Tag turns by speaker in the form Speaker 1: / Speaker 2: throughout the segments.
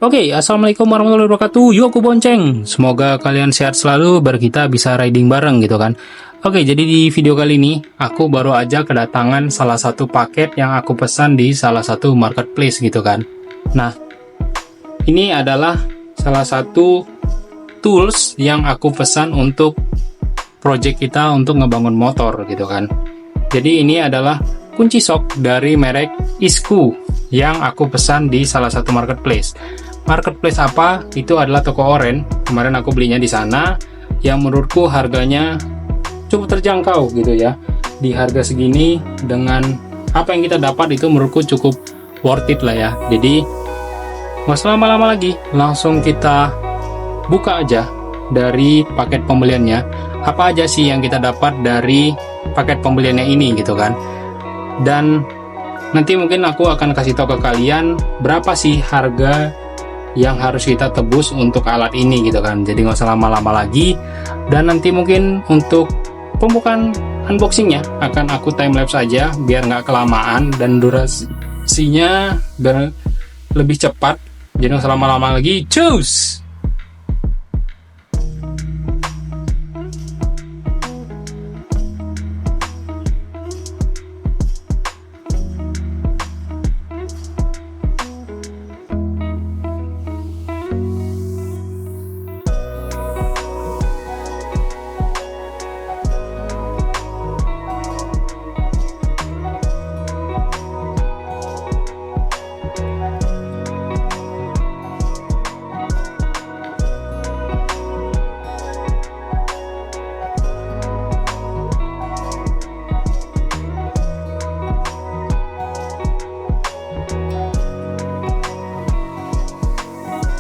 Speaker 1: Oke, assalamualaikum warahmatullahi wabarakatuh. Yuk aku bonceng. Semoga kalian sehat selalu, biar kita bisa riding bareng gitu kan. Oke, jadi di video kali ini aku baru aja kedatangan salah satu paket yang aku pesan di salah satu marketplace gitu kan. Nah, ini adalah salah satu tools yang aku pesan untuk project kita untuk ngebangun motor gitu kan. Jadi ini adalah kunci sok dari merek Isku yang aku pesan di salah satu marketplace. Marketplace apa? Itu adalah toko oren. Kemarin aku belinya di sana, yang menurutku harganya cukup terjangkau gitu ya. Di harga segini dengan apa yang kita dapat itu menurutku cukup worth it lah ya. Jadi nggak usah lama-lama lagi, langsung kita buka aja dari paket pembeliannya. Apa aja sih yang kita dapat dari paket pembeliannya ini gitu kan. Dan nanti mungkin aku akan kasih tahu ke kalian berapa sih harga yang harus kita tebus untuk alat ini gitu kan. Jadi nggak usah lama-lama lagi. Dan nanti mungkin untuk pembukaan unboxingnya akan aku timelapse aja biar nggak kelamaan dan durasinya biar lebih cepat. Jadi nggak usah lama-lama lagi. Cus!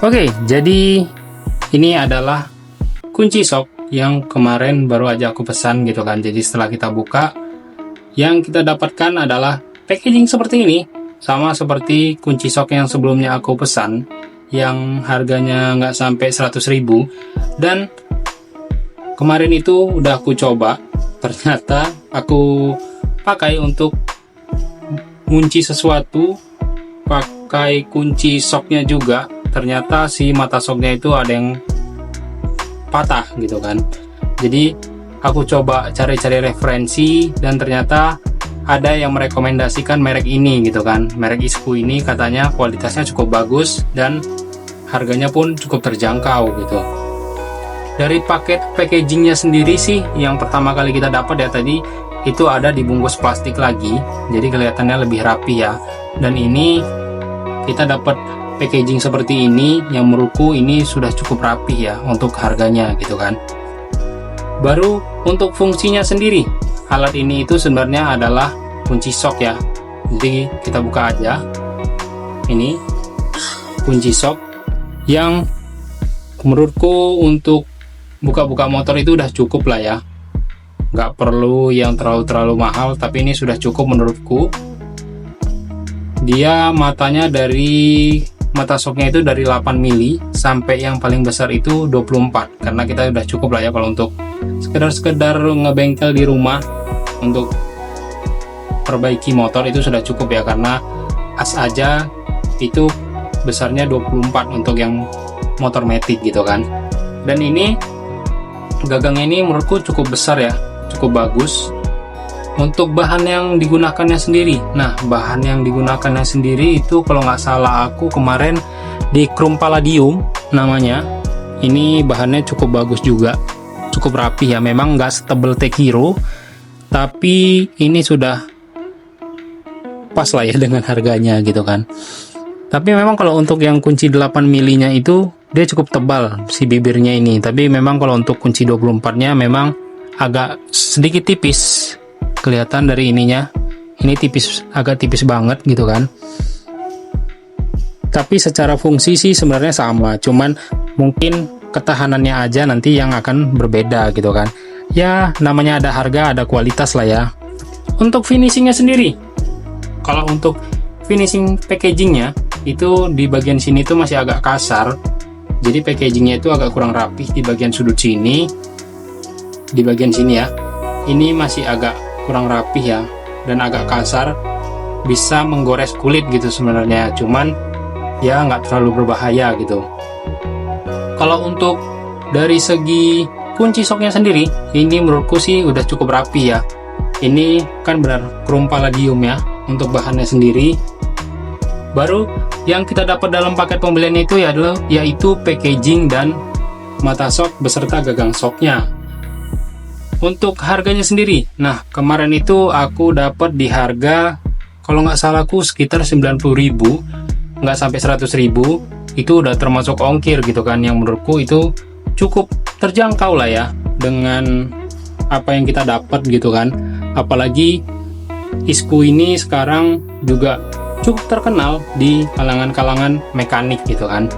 Speaker 1: Oke, jadi ini adalah kunci sok yang kemarin baru aja aku pesan gitu kan. Jadi setelah kita buka, yang kita dapatkan adalah packaging seperti ini. Sama seperti kunci sok yang sebelumnya aku pesan, yang harganya nggak sampai 100.000. Dan kemarin itu udah aku coba, ternyata aku pakai untuk kunci sesuatu, pakai kunci soknya juga. Ternyata si mata soknya itu ada yang patah gitu kan. Jadi aku coba cari-cari referensi dan ternyata ada yang merekomendasikan merek ini gitu kan. Merek Isku ini katanya kualitasnya cukup bagus dan harganya pun cukup terjangkau gitu. Dari paket packagingnya sendiri sih, yang pertama kali kita dapat ya tadi itu ada dibungkus plastik lagi, jadi kelihatannya lebih rapi ya. Dan ini kita dapat packaging seperti ini yang menurutku ini sudah cukup rapi ya untuk harganya gitu kan. Baru untuk fungsinya sendiri, alat ini itu sebenarnya adalah kunci sok ya. Jadi kita buka aja. Ini kunci sok yang menurutku untuk buka-buka motor itu udah cukup lah ya. Nggak perlu yang terlalu mahal, tapi ini sudah cukup menurutku. Dia mata soknya itu dari 8 mili sampai yang paling besar itu 24, karena kita udah cukup lah ya kalau untuk sekedar ngebengkel di rumah untuk perbaiki motor itu sudah cukup ya, karena as aja itu besarnya 24 untuk yang motor matic gitu kan. Dan ini gagangnya ini menurutku cukup besar ya, cukup bagus. Untuk bahan yang digunakannya sendiri, nah bahan yang digunakannya sendiri itu kalau nggak salah aku kemarin di Chrome Palladium namanya. Ini bahannya cukup bagus juga, cukup rapi ya. Memang nggak setebel Tekiro, tapi ini sudah pas lah ya dengan harganya gitu kan. Tapi memang kalau untuk yang kunci 8 milinya itu dia cukup tebal si bibirnya ini. Tapi memang kalau untuk kunci 24-nya memang agak sedikit tipis. Kelihatan dari ininya, ini tipis, agak tipis banget gitu kan. Tapi secara fungsi sih sebenarnya sama, cuman mungkin ketahanannya aja nanti yang akan berbeda gitu kan. Ya namanya ada harga ada kualitas lah ya. Untuk finishingnya sendiri, kalau untuk finishing packagingnya itu di bagian sini tuh masih agak kasar. Jadi packagingnya itu agak kurang rapih di bagian sudut sini, di bagian sini ya. Ini masih agak kurang rapih ya dan agak kasar, bisa menggores kulit gitu sebenarnya. Cuman ya nggak terlalu berbahaya gitu. Kalau untuk dari segi kunci soknya sendiri, ini menurutku sih udah cukup rapi ya. Ini kan benar chrome palladium ya untuk bahannya sendiri. Baru yang kita dapat dalam paket pembelian itu yaitu packaging dan mata sok beserta gagang soknya. Untuk harganya sendiri, nah kemarin itu aku dapat di harga, kalau nggak salahku sekitar 90.000, nggak sampai 100.000. Itu udah termasuk ongkir gitu kan, yang menurutku itu cukup terjangkau lah ya dengan apa yang kita dapat gitu kan. Apalagi Isku ini sekarang juga cukup terkenal di kalangan mekanik gitu kan.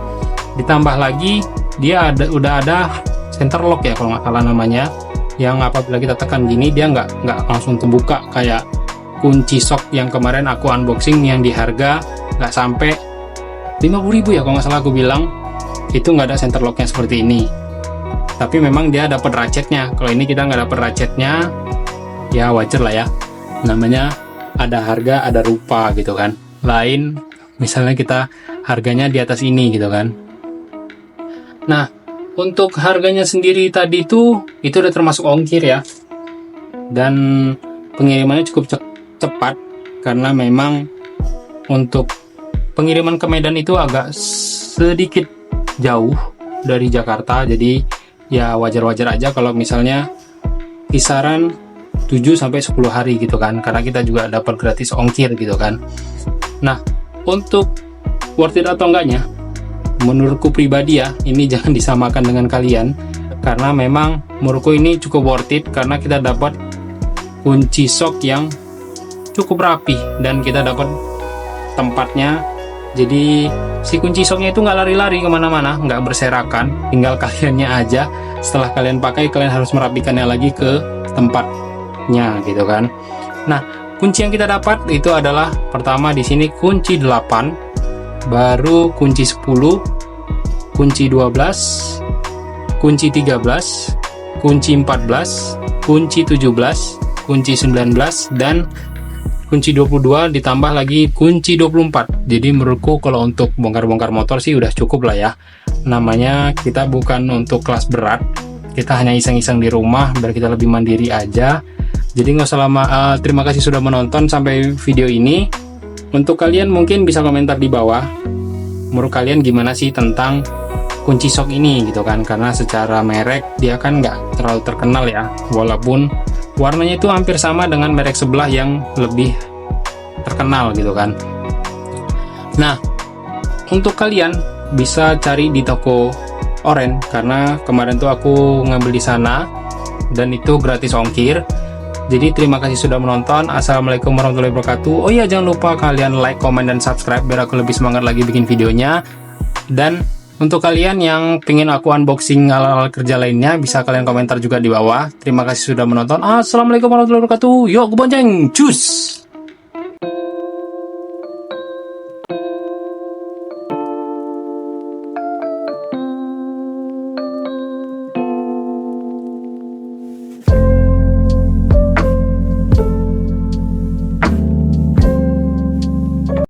Speaker 1: Ditambah lagi dia udah ada center lock ya kalau nggak salah namanya, yang apabila kita tekan gini dia nggak langsung terbuka kayak kunci sok yang kemarin aku unboxing yang di harga nggak sampai 50.000 ya kalau nggak salah aku bilang. Itu nggak ada center locknya seperti ini, tapi memang dia dapat ratchetnya. Kalau ini kita nggak dapat ratchetnya, ya wajar lah ya, namanya ada harga ada rupa gitu kan. Lain misalnya kita harganya di atas ini gitu kan. Nah untuk harganya sendiri tadi itu udah termasuk ongkir ya, dan pengirimannya cukup cepat karena memang untuk pengiriman ke Medan itu agak sedikit jauh dari Jakarta. Jadi ya wajar-wajar aja kalau misalnya kisaran 7-10 hari gitu kan, karena kita juga dapat gratis ongkir gitu kan. Nah untuk worth it atau enggaknya, menurutku pribadi ya, ini jangan disamakan dengan kalian, karena memang menurutku ini cukup worth it karena kita dapat kunci sok yang cukup rapi dan kita dapat tempatnya. Jadi si kunci soknya itu nggak lari-lari kemana-mana, nggak berserakan, tinggal kaliannya aja. Setelah kalian pakai, kalian harus merapikannya lagi ke tempatnya gitu kan. Nah kunci yang kita dapat itu adalah pertama di sini kunci 8, baru kunci 10, kunci 12, kunci 13, kunci 14, kunci 17, kunci 19, dan kunci 22 ditambah lagi kunci 24. Jadi menurutku kalau untuk bongkar-bongkar motor sih udah cukup lah ya. Namanya kita bukan untuk kelas berat, kita hanya iseng-iseng di rumah biar kita lebih mandiri aja. Jadi nggak usah lama. Terima kasih sudah menonton sampai video ini. Untuk kalian mungkin bisa komentar di bawah, menurut kalian gimana sih tentang kunci sok ini gitu kan. Karena secara merek dia kan nggak terlalu terkenal ya, walaupun warnanya itu hampir sama dengan merek sebelah yang lebih terkenal gitu kan. Nah untuk kalian bisa cari di toko Oren, karena kemarin tuh aku ngambil di sana dan itu gratis ongkir. Jadi terima kasih sudah menonton. Assalamualaikum warahmatullahi wabarakatuh. Oh iya, jangan lupa kalian like, comment, dan subscribe biar aku lebih semangat lagi bikin videonya. Dan untuk kalian yang pengen aku unboxing hal-hal kerja lainnya, bisa kalian komentar juga di bawah. Terima kasih sudah menonton. Assalamualaikum warahmatullahi wabarakatuh. Yuk, gue bonceng. Cus!